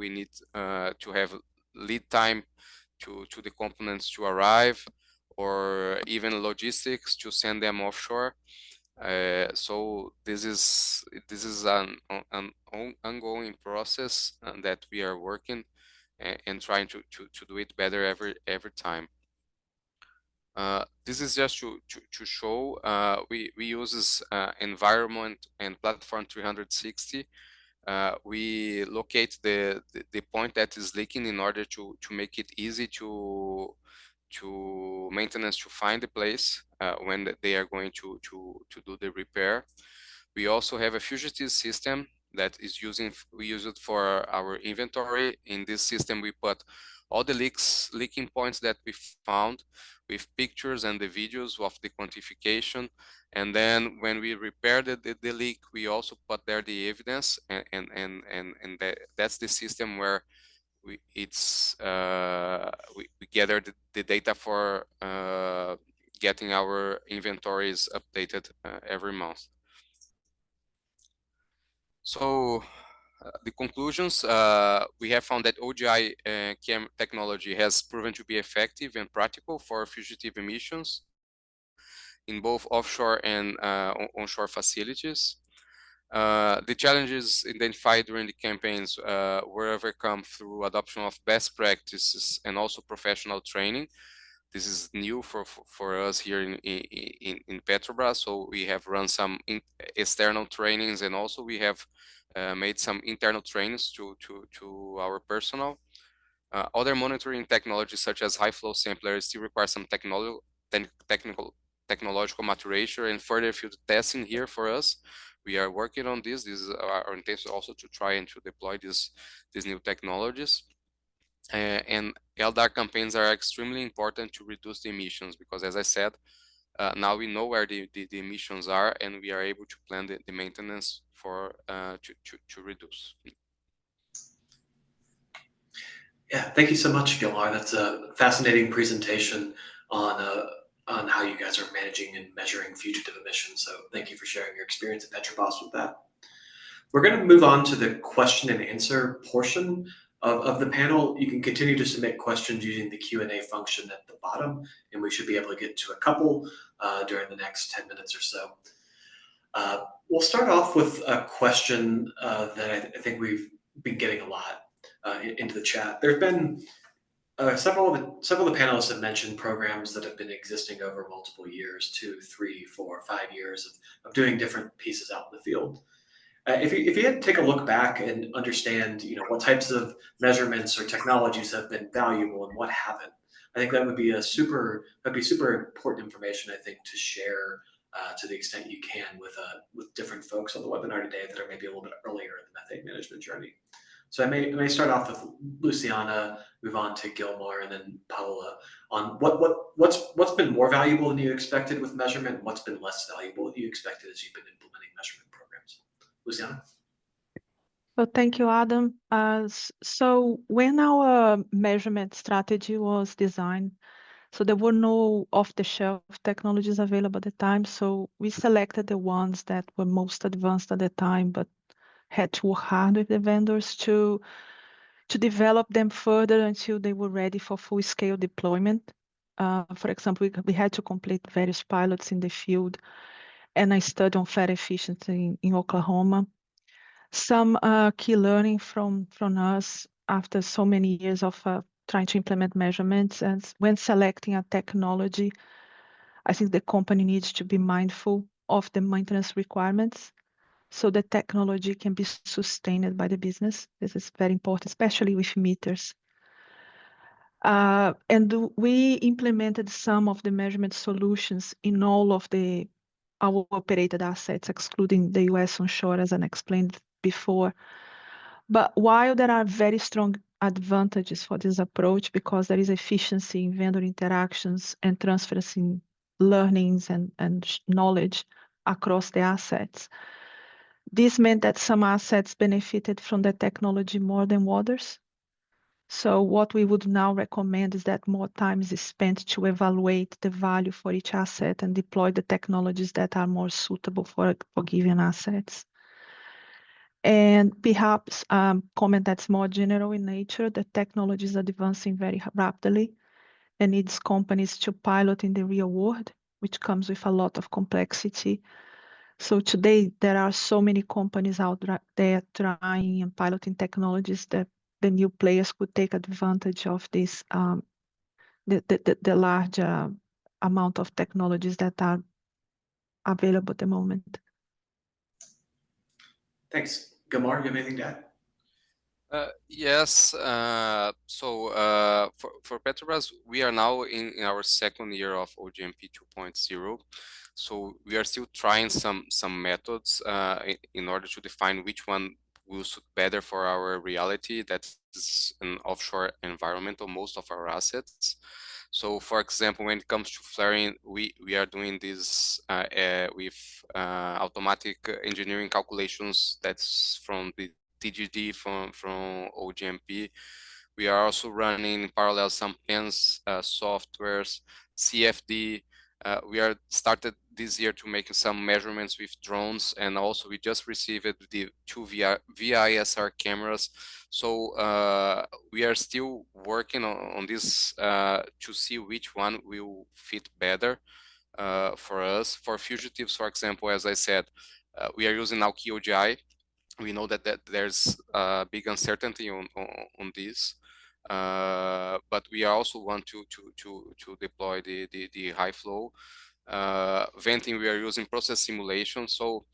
need to have lead time to the components to arrive, or even logistics to send them offshore. So this is an ongoing process that we are working and trying to do it better every time. This is just to show we use environment and platform 360. We locate the point that is leaking in order to make it easy to maintenance to find the place when they are going to do the repair. We also have a fugitive system that is we use it for our inventory. In this system, we put all the leaking points that we found with pictures and the videos of the quantification. And then when we repair the leak, we also put there the evidence, and that's the system where we gather the data for getting our inventories updated every month. So the conclusions, we have found that OGI CAM technology has proven to be effective and practical for fugitive emissions in both offshore and onshore facilities. The challenges identified during the campaigns were overcome through adoption of best practices and also professional training. This is new for us here in Petrobras. So we have run some external trainings, and also we have made some internal trainings to our personnel. Other monitoring technologies such as high flow samplers still require some technological maturation and further field testing here for us. We are working on this. This is our intention also to try and to deploy these new technologies. And LDAR campaigns are extremely important to reduce the emissions because, as I said, now we know where the emissions are, and we are able to plan the maintenance for to reduce. Yeah, thank you so much, Gilmar. That's a fascinating presentation on on how you guys are managing and measuring fugitive emissions. So thank you for sharing your experience at Petrobras with that. We're going to move on to the question and answer portion of the panel. You can continue to submit questions using the Q&A function at the bottom, and we should be able to get to a couple during the next 10 minutes or so. We'll start off with a question that I think we've been getting a lot into the chat. There's been several of the panelists have mentioned programs that have been existing over multiple years, 2, 3, 4, 5 years of doing different pieces out in the field. If you had to take a look back and understand, what types of measurements or technologies have been valuable and what haven't, I think that would be super important information, I think, to share to the extent you can with different folks on the webinar today that are maybe a little bit earlier in the methane management journey. So I may start off with Luciana, move on to Gilmore, and then Paola on what's been more valuable than you expected with measurement, and what's been less valuable than you expected as you've been implementing measurement programs. Luciana? Well, thank you, Adam. So when our measurement strategy was designed, so there were no off-the-shelf technologies available at the time. So we selected the ones that were most advanced at the time, but had to work hard with the vendors to develop them further until they were ready for full-scale deployment. For example, we had to complete various pilots in the field and a study on fat efficiency in Oklahoma. Some key learning from us after so many years of trying to implement measurements, and when selecting a technology, I think the company needs to be mindful of the maintenance requirements so the technology can be sustained by the business. This is very important, especially with meters. And we implemented some of the measurement solutions in all of our operated assets, excluding the US onshore, as I explained before. But while there are very strong advantages for this approach, because there is efficiency in vendor interactions and transferring learnings and knowledge across the assets, this meant that some assets benefited from the technology more than others. So what we would now recommend is that more time is spent to evaluate the value for each asset and deploy the technologies that are more suitable for given assets. And perhaps comment that's more general in nature, the technology is advancing very rapidly and needs companies to pilot in the real world, which comes with a lot of complexity. So today there are so many companies out there trying and piloting technologies that the new players could take advantage of this, the large amount of technologies that are available at the moment. Thanks. Gilmore, you have anything to add? Yes. For Petrobras, we are now in our second year of OGMP 2.0. So we are still trying some methods in order to define which one will suit better for our reality. That is an offshore environment of most of our assets. So, for example, when it comes to flaring, we are doing this with automatic engineering calculations. That's from the TGD from OGMP. We are also running in parallel some PENS softwares, CFD. We are started this year to make some measurements with drones, and also we just received the 2 VISR cameras. So we are still working on this to see which one will fit better for us. For fugitives, for example, as I said, we are using now QGI. We know that there's a big uncertainty on this, but we also want to deploy the high flow. Venting, we are using process simulation. So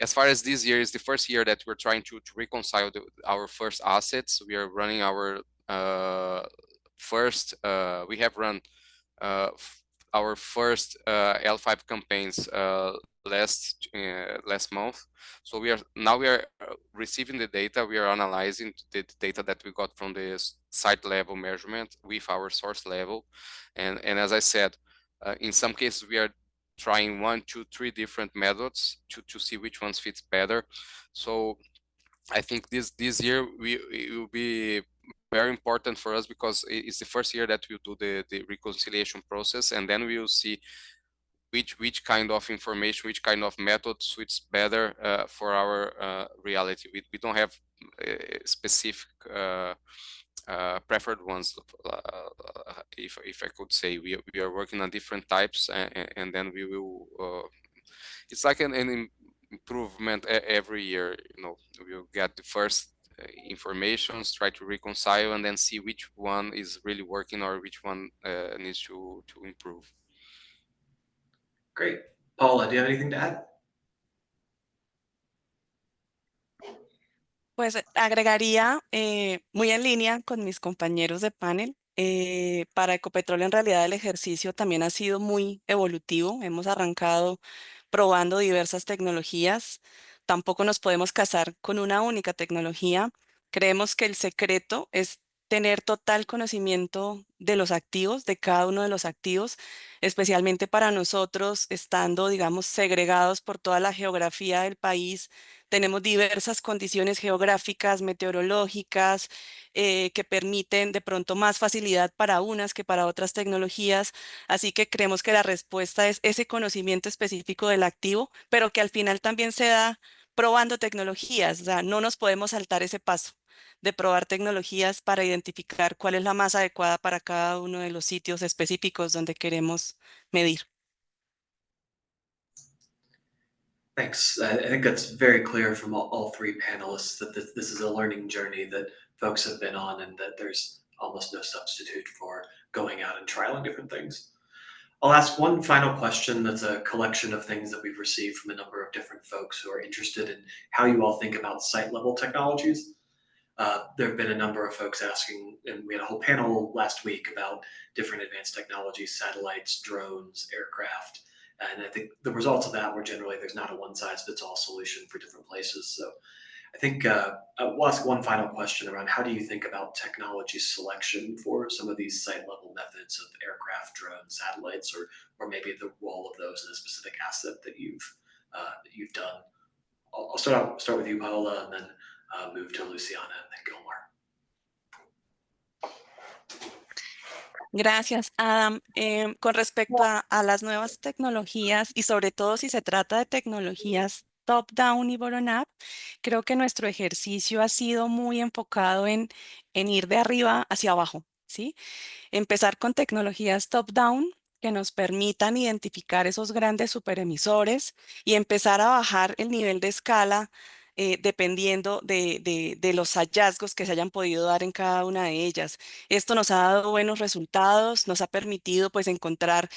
as far as this year is the first year that we're trying to reconcile our first assets. We are running our we have run our first L5 campaigns last month. So we are receiving the data. We are analyzing the data that we got from the site level measurement with our source level, and as I said, in some cases we are trying 1, 2, 3 different methods to see which ones fits better. So I think this year it will be very important for us because it's the first year that we'll do the reconciliation process, and then we will see which kind of information, which kind of method suits better for our reality. We don't have specific preferred ones. If I could say, we are working on different types, and then we will. It's like an improvement every year. You know, we'll get the first informations, try to reconcile, and then see which one is really working or which one needs to improve. Great. Paula, do you have anything to add? Pues agregaría, muy en línea con mis compañeros de panel, para Ecopetrol en realidad el ejercicio también ha sido muy evolutivo. Hemos arrancado probando diversas tecnologías. Tampoco nos podemos casar con una única tecnología. Creemos que el secreto es tener total conocimiento de los activos, de cada uno de los activos, especialmente para nosotros, estando, digamos, segregados por toda la geografía del país. Tenemos diversas condiciones geográficas, meteorológicas, que permiten de pronto más facilidad para unas que para otras tecnologías. Así que creemos que la respuesta es ese conocimiento específico del activo, pero que al final también se da probando tecnologías. O sea, no nos podemos saltar ese paso de probar tecnologías para identificar cuál es la más adecuada para cada uno de los sitios específicos donde queremos medir. Thanks. I think that's very clear from all three panelists that this is a learning journey that folks have been on, and that there's almost no substitute for going out and trialing different things. I'll ask one final question that's a collection of things that we've received from a number of different folks who are interested in how you all think about site level technologies. There have been a number of folks asking, and we had a whole panel last week about different advanced technologies, satellites, drones, aircraft. And I think the results of that were generally there's not a one size fits all solution for different places. So I think we'll ask one final question around how do you think about technology selection for some of these site level methods of aircraft, drones, satellites, or maybe the role of those in a specific asset that you've done. I'll start with you, Paola, and then move to Luciana and then Gilmar. Gracias, Adam. Con respecto a las nuevas tecnologías y sobre todo si se trata de tecnologías top-down y bottom-up, creo que nuestro ejercicio ha sido muy enfocado en ir de arriba hacia abajo, ¿sí? Empezar con tecnologías top-down que nos permitan identificar esos grandes superemisores y empezar a bajar el nivel de escala, dependiendo de los hallazgos que se hayan podido dar en cada una de ellas. Esto nos ha dado buenos resultados, nos ha permitido pues encontrar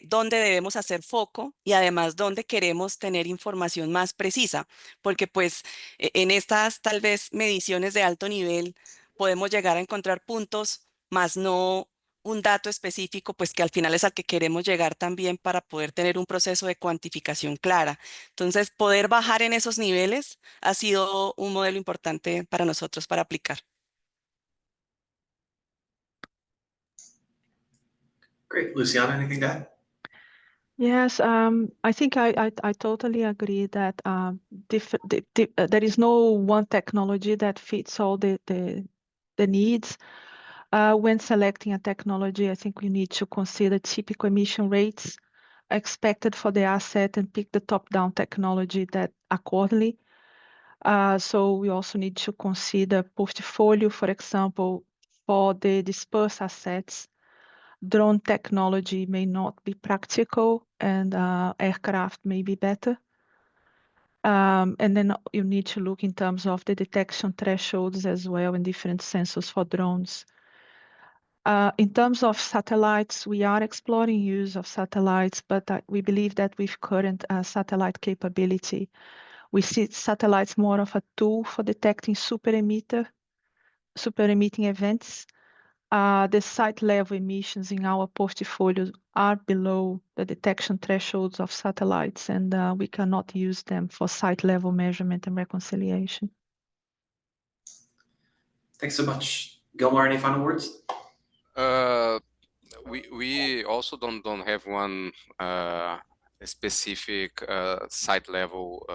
dónde debemos hacer foco y además dónde queremos tener información más precisa, porque pues en estas tal vez mediciones de alto nivel podemos llegar a encontrar puntos, más no un dato específico, pues que al final es al que queremos llegar también para poder tener un proceso de cuantificación clara. Entonces, poder bajar en esos niveles ha sido un modelo importante para nosotros para aplicar. Great. Luciana, anything to add? Yes, I think I totally agree that there is no one technology that fits all the needs. When selecting a technology, I think we need to consider typical emission rates expected for the asset and pick the top-down technology that accordingly. So we also need to consider portfolio, for example, for the dispersed assets. Drone technology may not be practical and aircraft may be better. And then you need to look in terms of the detection thresholds as well and different sensors for drones. In terms of satellites, we are exploring use of satellites, but we believe that with current satellite capability, we see satellites more of a tool for detecting super emitting events. The site level emissions in our portfolio are below the detection thresholds of satellites, and we cannot use them for site level measurement and reconciliation. Thanks so much. Gilmar, any final words? We also don't have one specific site level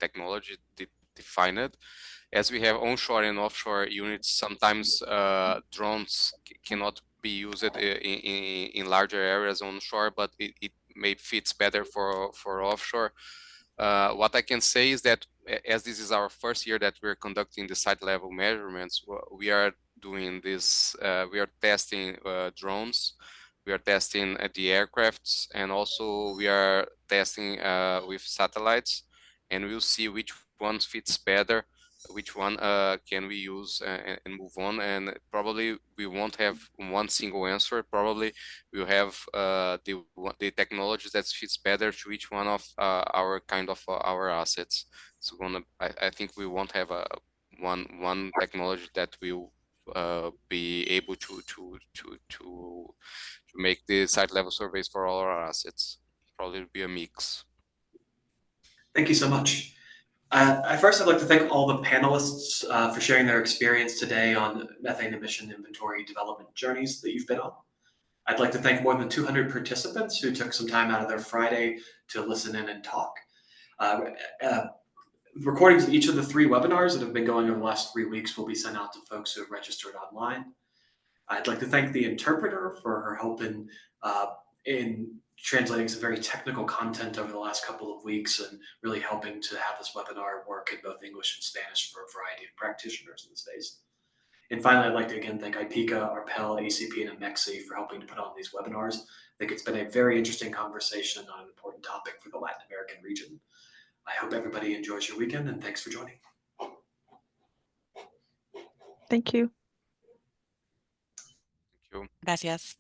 technology defined. as we have onshore and offshore units, sometimes drones cannot be used in larger areas onshore, but it may fits better for offshore. What I can say is that as this is our first year that we're conducting the site level measurements, we are doing this, we are testing drones, we are testing the aircrafts, and also we are testing with satellites, and we'll see which one fits better, which one can we use and move on. And probably we won't have one single answer. Probably we'll have the technologies that fits better to each one of our kind of our assets. So I think we won't have a one technology that will be able to make the site level surveys for all our assets. Probably be a mix. Thank you so much. First, I'd like to thank all the panelists for sharing their experience today on methane emission inventory development journeys that you've been on. I'd like to thank more than 200 participants who took some time out of their Friday to listen in and talk. Recordings of each of the 3 webinars that have been going over the last 3 weeks will be sent out to folks who have registered online. I'd like to thank the interpreter for her help in translating some very technical content over the last couple of weeks and really helping to have this webinar work in both English and Spanish for a variety of practitioners in the space. And finally, I'd like to again thank Ipieca-Arpel-ACP and AMEXHI for helping to put on these webinars. I think it's been a very interesting conversation on an important topic for the Latin American region. I hope everybody enjoys your weekend, and thanks for joining. Thank you. Thank you. Gracias.